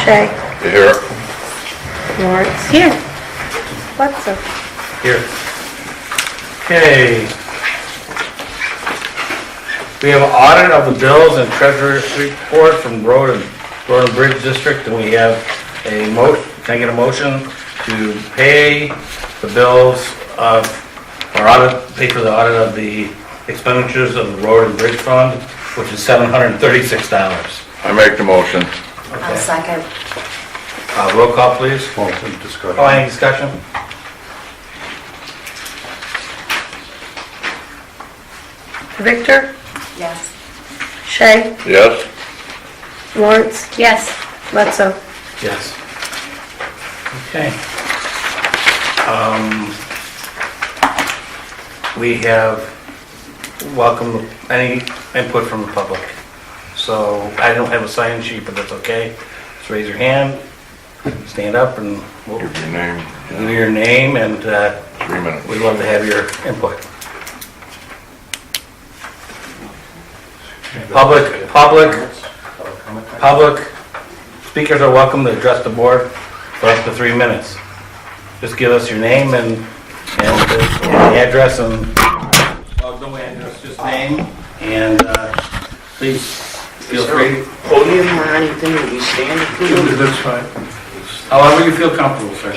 Shea. Here. Lawrence. Here. Lutzow. Here. Okay. We have an audit of the bills and treasurer's report from Road and Bridge District, and we have a can I get a motion to pay the bills of, or pay for the audit of the expenditures of the Road and Bridge Fund, which is $736. I make the motion. I'll second. Roll call, please. Discussion. Oh, any discussion? Victor. Yes. Shea. Yes. Lawrence. Yes. Lutzow. Yes. Okay. We have welcomed any input from the public. So I don't have a sign sheet, but that's okay. Just raise your hand, stand up, and we'll Give your name. give you your name, and 3 minutes. we'd love to have your input. Public speakers are welcome to address the board for up to 3 minutes. Just give us your name and address, and well, no address, just name, and please feel free. Podium or anything, will you stand? That's fine. However you feel comfortable, sir.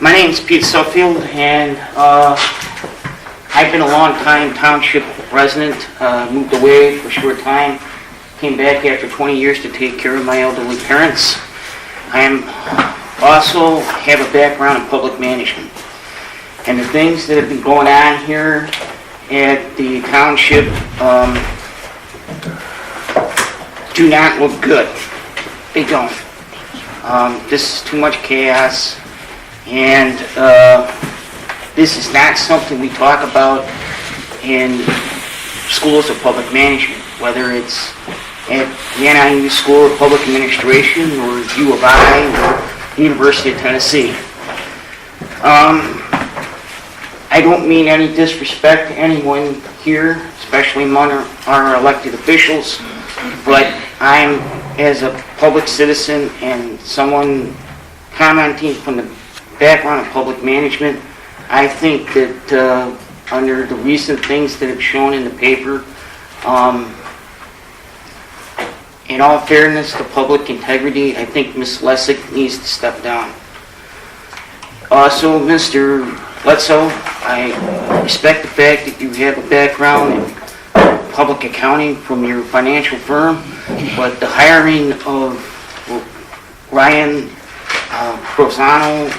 My name's Pete Suffield, and I've been a long-time township resident, moved away for a short time, came back after 20 years to take care of my elderly parents. I also have a background in public management, and the things that have been going on here at the township do not look good. They don't. This is too much chaos, and this is not something we talk about in schools of public management, whether it's at the NIU School of Public Administration or U of I or University of Tennessee. I don't mean any disrespect to anyone here, especially among our elected officials, but I'm, as a public citizen and someone commenting from the background of public management, I think that under the recent things that have shown in the paper, in all fairness to public integrity, I think Ms. Lukasik needs to step down. Also, Mr. Lutzow, I respect the fact that you have a background in public accounting from your financial firm, but the hiring of Ryan Crozano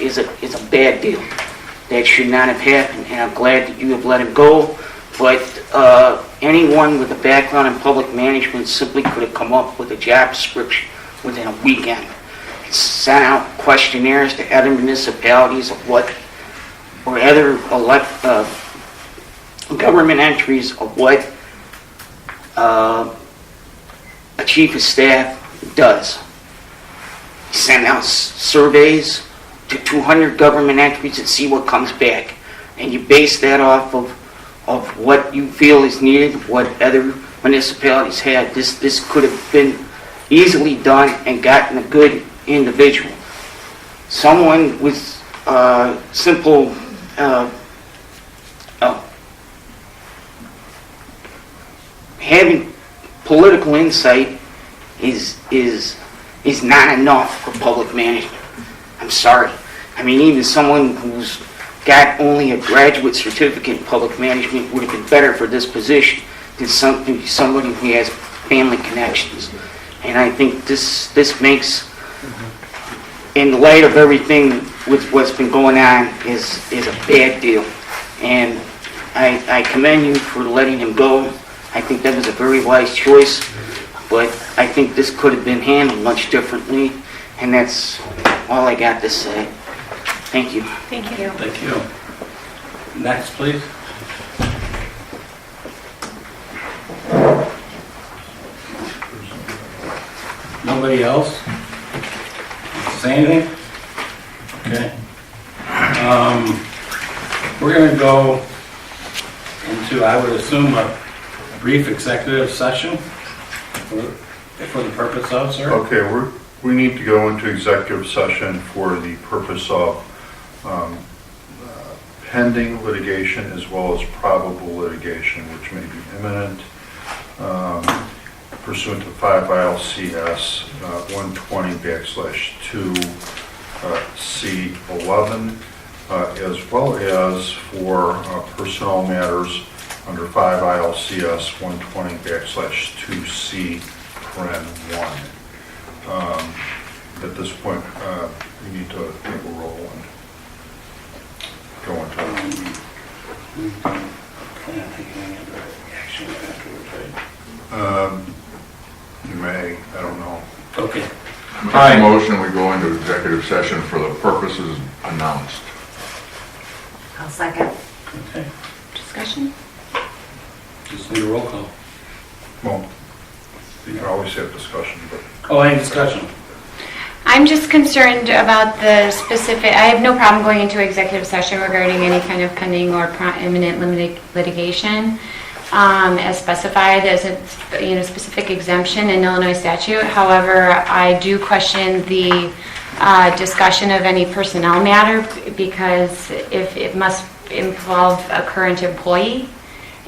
is a bad deal. That should not have happened, and I'm glad that you have let him go. But anyone with a background in public management simply could have come up with a job description within a weekend. Sent out questionnaires to other municipalities of what, or other government entries of what a chief of staff does. Send out surveys to 200 government entries and see what comes back. And you base that off of what you feel is needed, what other municipalities had. This could have been easily done and gotten a good individual. Someone with simple having political insight is not enough for public management. I'm sorry. I mean, even someone who's got only a graduate certificate in public management would have been better for this position than somebody who has family connections. And I think this makes, in light of everything with what's been going on, is a bad deal. And I commend you for letting him go. I think that was a very wise choice, but I think this could have been handled much differently, and that's all I got to say. Thank you. Thank you. Thank you. Next, please. Nobody else? Say anything? Okay. We're going to go into, I would assume, a brief executive session. For the purpose of, sir? Okay, we need to go into executive session for the purpose of pending litigation as well as probable litigation, which may be imminent, pursuant to 5 ILCS 120/2C11, as well as for personnel matters under 5 ILCS 120/2C1. At this point, we need to take a roll and go into it. Action afterwards, right? You may, I don't know. Okay. Make a motion, we go into executive session for the purposes announced. I'll second. Okay. Discussion? Just need a roll call. Well, you can always have discussion, but Oh, any discussion? I'm just concerned about the specific, I have no problem going into executive session regarding any kind of pending or imminent litigation as specified as a specific exemption in Illinois statute. However, I do question the discussion of any personnel matter because if it must involve a current employee,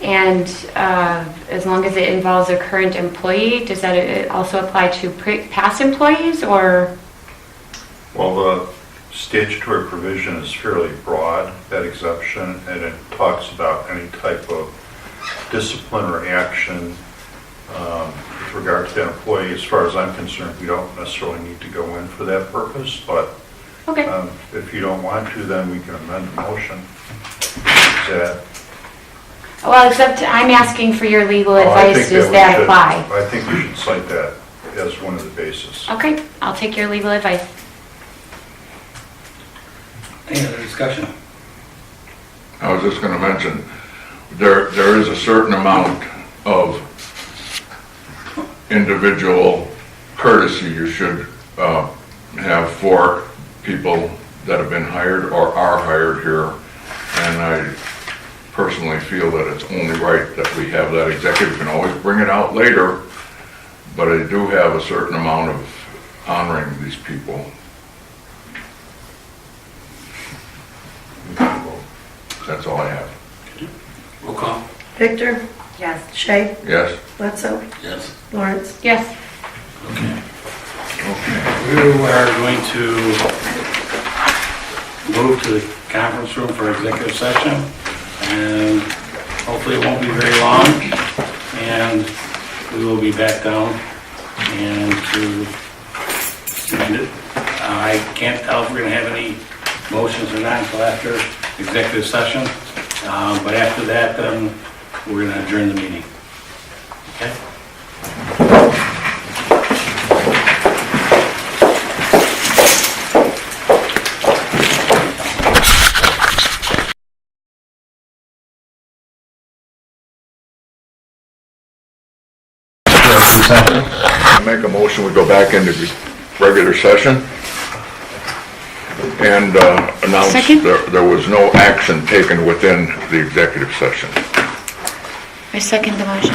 and as long as it involves a current employee, does that also apply to past employees or? well, the statutory provision is fairly broad, that exemption, and it talks about any type of discipline or action with regard to that employee. As far as I'm concerned, we don't necessarily need to go in for that purpose, but Okay. if you don't want to, then we can amend the motion. Is that? Well, except I'm asking for your legal Oh, I advice, think does we that should- apply? I think we should cite that as one of the bases. Okay, I'll take your legal advice. Any other discussion? I was just gonna mention, there is a certain amount of individual courtesy you should have for people that have been hired or are hired here. And I personally feel that it's only right that we have that executive. You can always bring it out later, but I do have a certain amount of honoring these people. That's all I have. Roll call. Victor, Yes. Shea, Yes? Lutzow, Yes. Lawrence. Yes. Okay. We are going to move to the conference room for executive session, and hopefully it won't be very long, and we will be back down and to send it. I can't tell if we're going to have any motions or not until after executive session, but after that, we're going to adjourn the meeting. Okay? I make a motion, we go back into regular session and announce Second. there was no action taken within the executive session. I second the motion.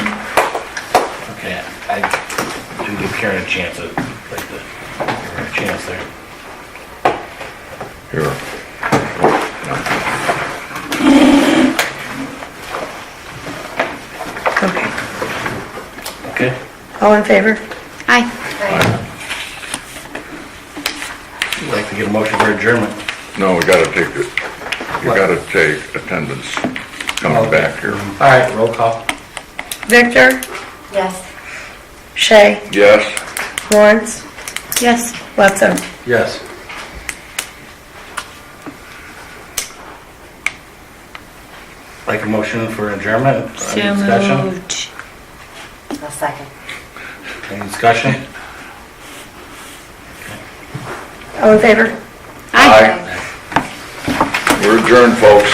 Okay, I didn't give Karen a chance to, like, give her a chance there. Here. Okay. Okay? All in favor? Aye. I'd like to get a motion for adjournment. No, we gotta take it. You gotta take attendance coming back here. All right, roll call. Victor, Yes. Shea, Yes? Lawrence, Yes. Lutzow. Yes. Like a motion for adjournment? So Any discussion? moved. I'll second. Any discussion? All in favor? Aye. We're adjourned, folks.